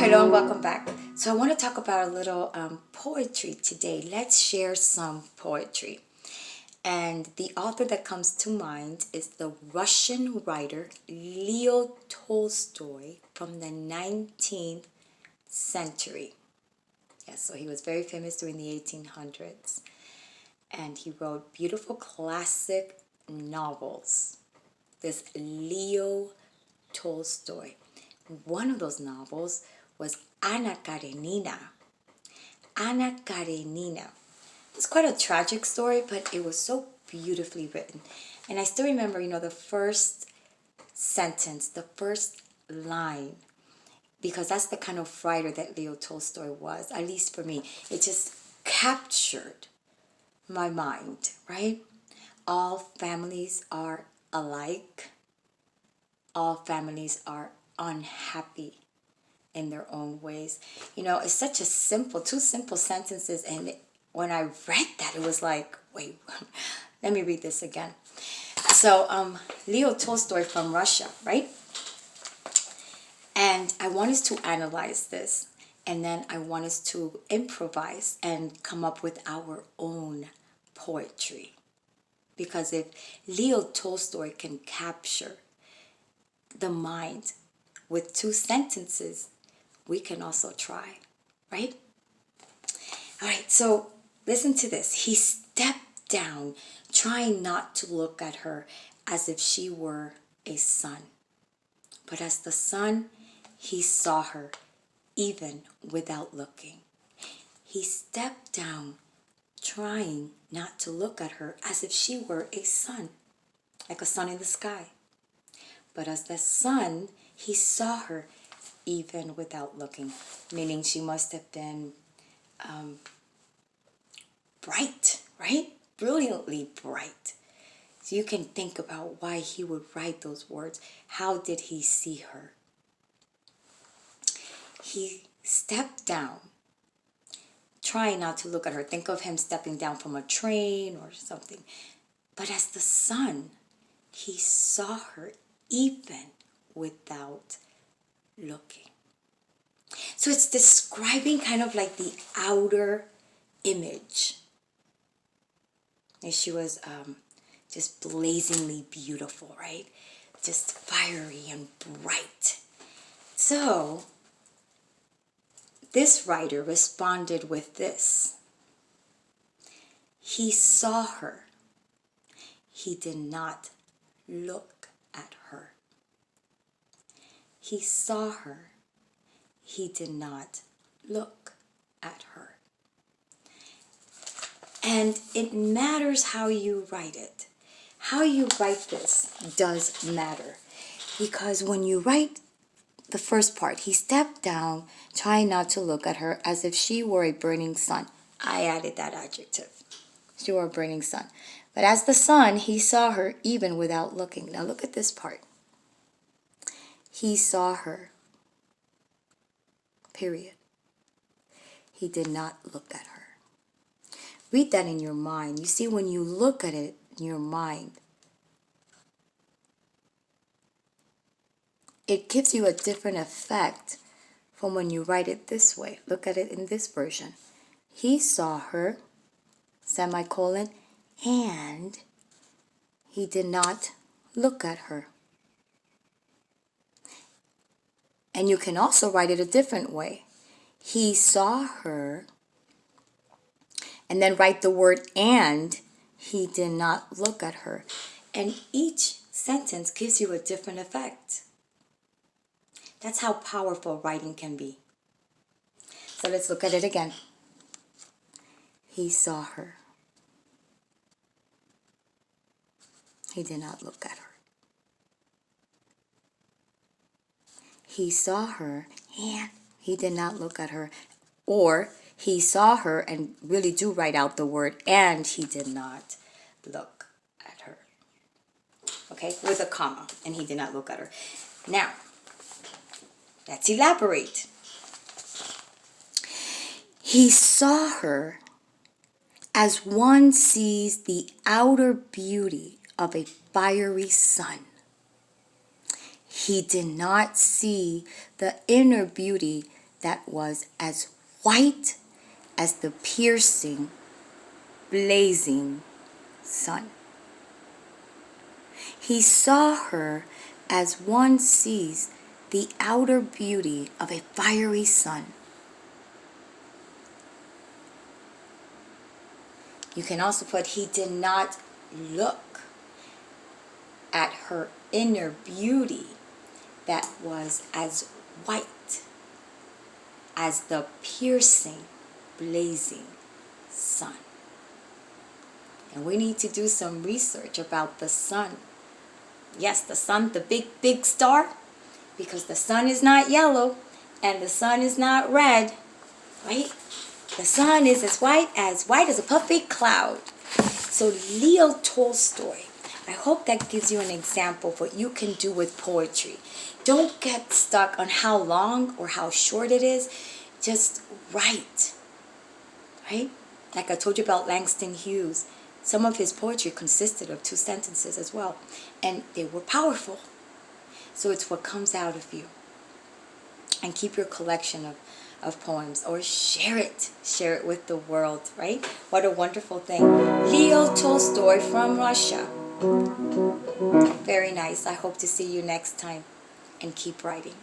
Hello and welcome back. So I want to talk about a little poetry today. Let's share some poetry. And the author that comes to mind is the Russian writer Leo Tolstoy from the 19th century. Yes, so he was very famous during the 1800s. And he wrote beautiful classic novels. This Leo Tolstoy. One of those novels was Anna Karenina. Anna Karenina. It's quite a tragic story, but it was so beautifully written. And I still remember, the first sentence, the first line, because that's the kind of writer that Leo Tolstoy was, at least for me. It just captured my mind, right? All families are alike. All families are unhappy in their own ways. It's such a two simple sentences. And when I read that, it was like, wait, let me read this again. So, Leo Tolstoy from Russia, right? And I want us to analyze this. And then I want us to improvise and come up with our own poetry. Because if Leo Tolstoy can capture the mind with two sentences, we can also try, right? All right, so listen to this. He stepped down, trying not to look at her as if she were a son. But as the son, he saw her even without looking. He stepped down, trying not to look at her as if she were a sun, like a sun in the sky. But as the sun, he saw her even without looking, meaning she must have been bright, right? Brilliantly bright. So you can think about why he would write those words. How did he see her? He stepped down, trying not to look at her. Think of him stepping down from a train or something. But as the sun, he saw her even without looking. So it's describing kind of like the outer image. And she was just blazingly beautiful, right? Just fiery and bright. So this writer responded with this. He saw her. He did not look at her. He saw her. He did not look at her. And it matters how you write it. How you write this does matter. Because when you write the first part, he stepped down, trying not to look at her as if she were a burning sun. I added that adjective. She were a burning sun. But as the sun, he saw her even without looking. Now look at this part. He saw her. Period. He did not look at her. Read that in your mind. You see, when you look at it in your mind, it gives you a different effect from when you write it this way. Look at it in this version. He saw her, semicolon, and he did not look at her. And you can also write it a different way. He saw her, and then write the word and he did not look at her. And each sentence gives you a different effect. That's how powerful writing can be. So let's look at it again. He saw her. He did not look at her. He saw her and he did not look at her. Or he saw her and really do write out the word and he did not look at her. Okay, with a comma, and he did not look at her. Now, let's elaborate. He saw her as one sees the outer beauty of a fiery sun. He did not see the inner beauty that was as white as the piercing, blazing sun. He saw her as one sees the outer beauty of a fiery sun. You can also put, he did not look at her inner beauty that was as white as the piercing, blazing sun. And we need to do some research about the sun. Yes, the sun, the big, big star, because the sun is not yellow and the sun is not red, right? The sun is as white as a puffy cloud. So Leo Tolstoy, I hope that gives you an example of what you can do with poetry. Don't get stuck on how long or how short it is. Just write, right? Like I told you about Langston Hughes. Some of his poetry consisted of 2 sentences as well. And they were powerful. So it's what comes out of you. And keep your collection of poems, or share it with the world, right? What a wonderful thing. Leo Tolstoy from Russia. Very nice. I hope to see you next time, and keep writing.